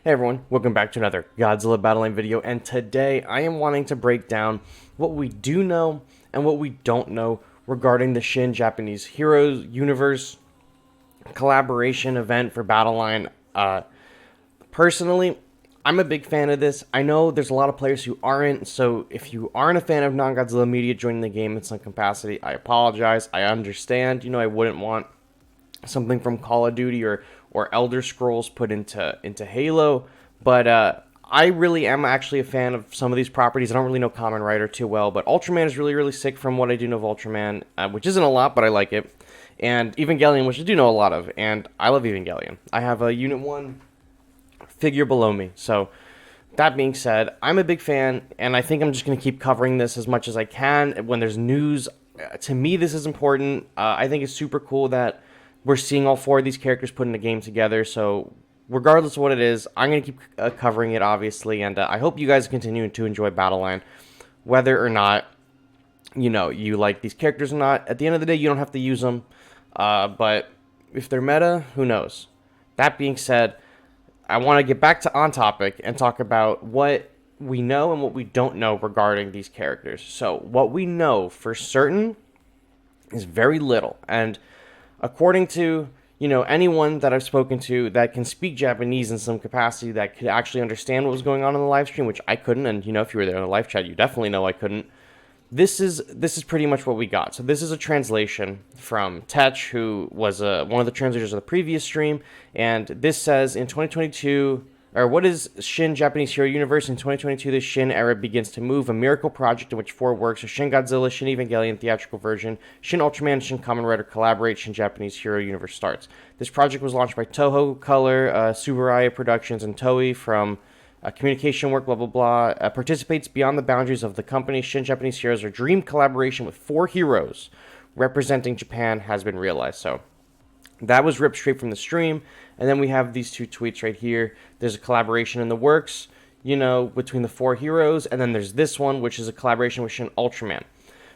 Hey everyone, welcome back to another Godzilla Battleline video, and today I am wanting to break down what we do know and what we don't know regarding the Shin Japanese Heroes Universe collaboration event for Battleline. Personally, I'm a big fan of this. I know there's a lot of players who aren't, so if you aren't a fan of non-Godzilla media joining the game in some capacity, I apologize. I understand. I wouldn't want something from Call of Duty or Elder Scrolls put into Halo, but I really am actually a fan of some of these properties. I don't really know Kamen Rider too well, but Ultraman is really sick from what I do know of Ultraman, which isn't a lot, but I like it. And Evangelion, which I do know a lot of, and I love Evangelion. I have a Unit 1 figure below me, so that being said, I'm a big fan, and I think I'm just going to keep covering this as much as I can. When there's news, to me this is important. I think it's super cool that we're seeing all four of these characters put in a game together, so regardless of what it is, I'm going to keep covering it, obviously, and I hope you guys continue to enjoy Battleline, whether or not, you like these characters or not. At the end of the day, you don't have to use them, but if they're meta, who knows? That being said, I want to get back to on topic and talk about what we know and what we don't know regarding these characters. So, what we know for certain is very little, and according to, anyone that I've spoken to that can speak Japanese in some capacity, that could actually understand what was going on in the live stream, which I couldn't, and if you were there in the live chat, you definitely know I couldn't. This is pretty much what we got. So this is a translation from Tetch, who was one of the translators of the previous stream, and this says in 2022. Or what is Shin Japanese Hero Universe? In 2022, the Shin era begins to move. A miracle project in which four works: Shin Godzilla, Shin Evangelion theatrical version, Shin Ultraman, and Shin Kamen Rider collaborate. Shin Japanese Hero Universe starts. This project was launched by Toho, Color, Subaraya Productions, and Toei from communication work, blah, blah, blah. Participates beyond the boundaries of the company. Shin Japanese Heroes, a dream collaboration with four heroes representing Japan, has been realized. So that was ripped straight from the stream. And then we have these two tweets right here. There's a collaboration in the works, between the four heroes. And then there's this one, which is a collaboration with Shin Ultraman.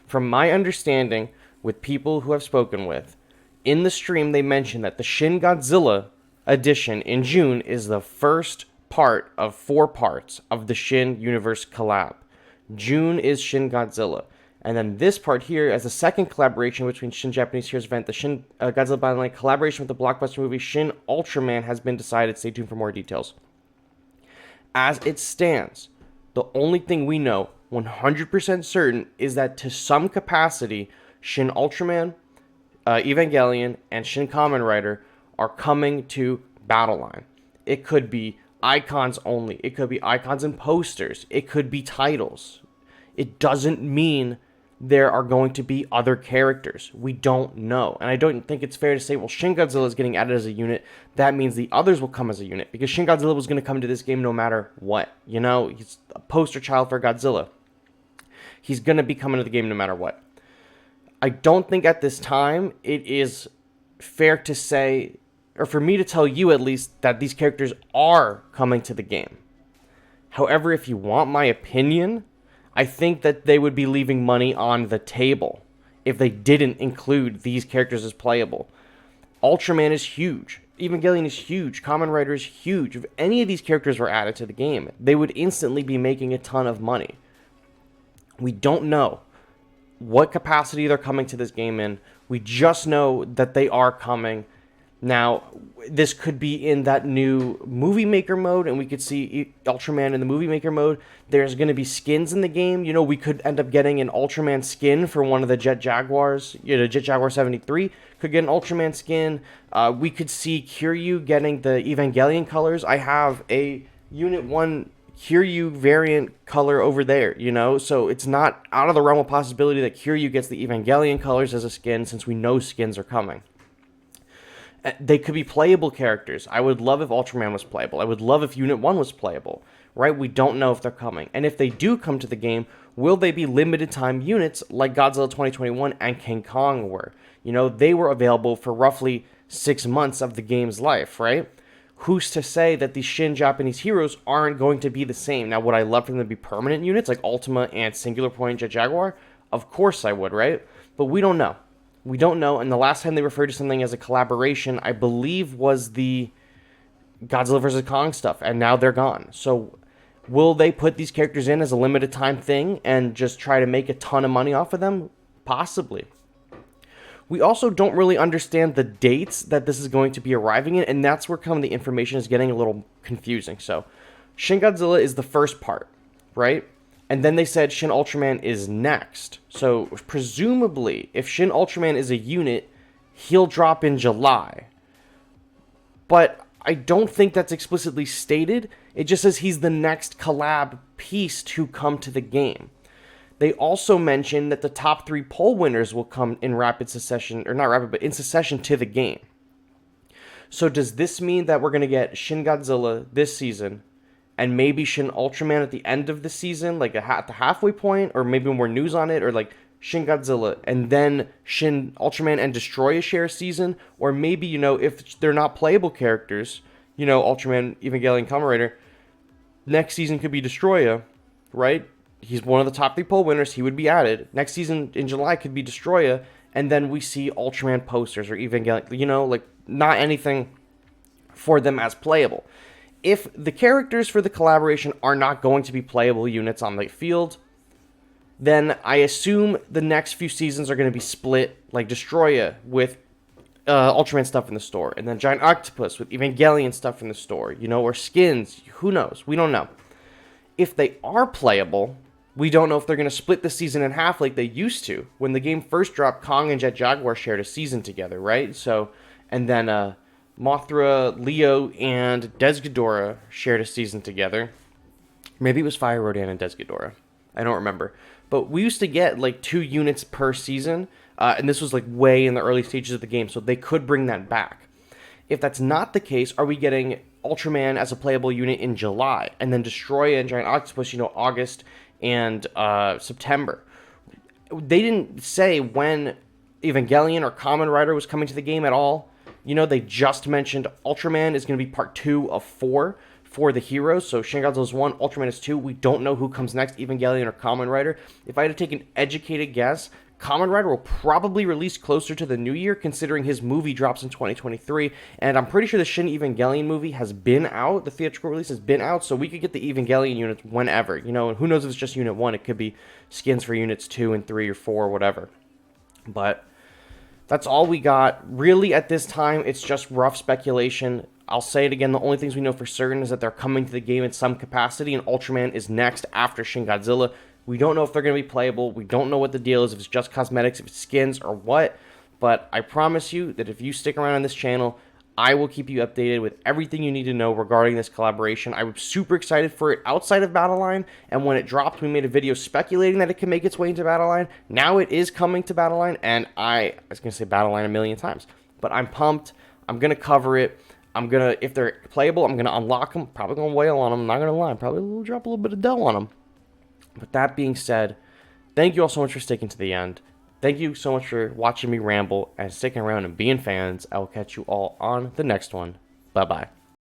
From my understanding, with people who I've spoken with, in the stream they mentioned that the Shin Godzilla edition in June is the first part of 4 parts of the Shin Universe collab. June is Shin Godzilla. And then this part here, as a second collaboration between Shin Japanese Heroes event, the Shin Godzilla Battleline collaboration with the blockbuster movie Shin Ultraman has been decided. Stay tuned for more details. As it stands, the only thing we know 100% certain is that to some capacity, Shin Ultraman, Evangelion, and Shin Kamen Rider are coming to Battleline. It could be icons only. It could be icons and posters. It could be titles. It doesn't mean there are going to be other characters. We don't know. And I don't think it's fair to say, well, Shin Godzilla is getting added as a unit. That means the others will come as a unit. Because Shin Godzilla was going to come to this game no matter what. He's a poster child for Godzilla. He's going to be coming to the game no matter what. I don't think at this time it is fair to say, or for me to tell you at least, that these characters are coming to the game. However, if you want my opinion, I think that they would be leaving money on the table if they didn't include these characters as playable. Ultraman is huge. Evangelion is huge. Kamen Rider is huge. If any of these characters were added to the game, they would instantly be making a ton of money. We don't know what capacity they're coming to this game in. We just know that they are coming. Now, this could be in that new Movie Maker mode, and we could see Ultraman in the Movie Maker mode. There's going to be skins in the game. We could end up getting an Ultraman skin for one of the Jet Jaguars. Jet Jaguar 73 could get an Ultraman skin. We could see Kiryu getting the Evangelion colors. I have a Unit 1 Kiryu variant color over there, so it's not out of the realm of possibility that Kiryu gets the Evangelion colors as a skin, since we know skins are coming. They could be playable characters. I would love if Ultraman was playable. I would love if Unit 1 was playable, right? We don't know if they're coming. And if they do come to the game, will they be limited time units like Godzilla 2021 and King Kong were? They were available for roughly 6 months of the game's life, right? Who's to say that these Shin Japanese heroes aren't going to be the same? Now, would I love for them to be permanent units like Ultima and Singular Point Jet Jaguar? Of course I would, right? But we don't know. We don't know, and the last time they referred to something as a collaboration, I believe, was the Godzilla vs. Kong stuff, and now they're gone. So will they put these characters in as a limited time thing and just try to make a ton of money off of them? Possibly. We also don't really understand the dates that this is going to be arriving in, and that's where kind of the information is getting a little confusing. So Shin Godzilla is the first part, right? And then they said Shin Ultraman is next. So presumably, if Shin Ultraman is a unit, he'll drop in July. But I don't think that's explicitly stated. It just says he's the next collab piece to come to the game. They also mentioned that the top 3 poll winners will come in rapid succession, or not rapid, but in succession to the game. So does this mean that we're going to get Shin Godzilla this season, and maybe Shin Ultraman at the end of the season, like at the halfway point, or maybe more news on it, or like Shin Godzilla, and then Shin Ultraman and Destroya share a season, or maybe, if they're not playable characters, Ultraman, Evangelion, Kamen Rider, next season could be Destroya, right? He's one of the top 3 poll winners, he would be added. Next season in July could be Destroya, and then we see Ultraman posters, or Evangelion, like, not anything for them as playable. If the characters for the collaboration are not going to be playable units on the field, then I assume the next few seasons are going to be split, like Destroya with Ultraman stuff in the store, and then Giant Octopus with Evangelion stuff in the store, or skins, who knows, we don't know. If they are playable, we don't know if they're going to split the season in half like they used to. When the game first dropped, Kong and Jet Jaguar shared a season together, right? So, and then Mothra, Leo, and Desghidorah shared a season together. Maybe it was Fire Rodan and Desghidorah. I don't remember. But we used to get like 2 units per season, and this was like way in the early stages of the game, so they could bring that back. If that's not the case, are we getting Ultraman as a playable unit in July, and then Destroya and Giant Octopus, August and September? They didn't say when Evangelion or Kamen Rider was coming to the game at all. They just mentioned Ultraman is going to be part 2 of 4 for the heroes. So Shin Godzilla is 1, Ultraman is 2. We don't know who comes next, Evangelion or Kamen Rider. If I had to take an educated guess, Kamen Rider will probably release closer to the new year, considering his movie drops in 2023. And I'm pretty sure the Shin Evangelion movie has been out. The theatrical release has been out, so we could get the Evangelion units whenever. And who knows if it's just Unit 1. It could be skins for Units 2 and 3 or 4 or whatever. But that's all we got. Really, at this time, it's just rough speculation. I'll say it again, the only things we know for certain is that they're coming to the game in some capacity, and Ultraman is next after Shin Godzilla. We don't know if they're going to be playable. We don't know what the deal is, if it's just cosmetics, if it's skins, or what. But I promise you that if you stick around on this channel, I will keep you updated with everything you need to know regarding this collaboration. I was super excited for it outside of Battleline, and when it dropped, we made a video speculating that it could make its way into Battleline. Now it is coming to Battleline, and I was going to say Battleline a million times, but I'm pumped. I'm going to cover it. If they're playable, I'm going to unlock them. Probably going to wail on them. I'm not going to lie. Probably drop a little bit of dough on them. But that being said, thank you all so much for sticking to the end. Thank you so much for watching me ramble and sticking around and being fans. I will catch you all on the next one. Bye-bye.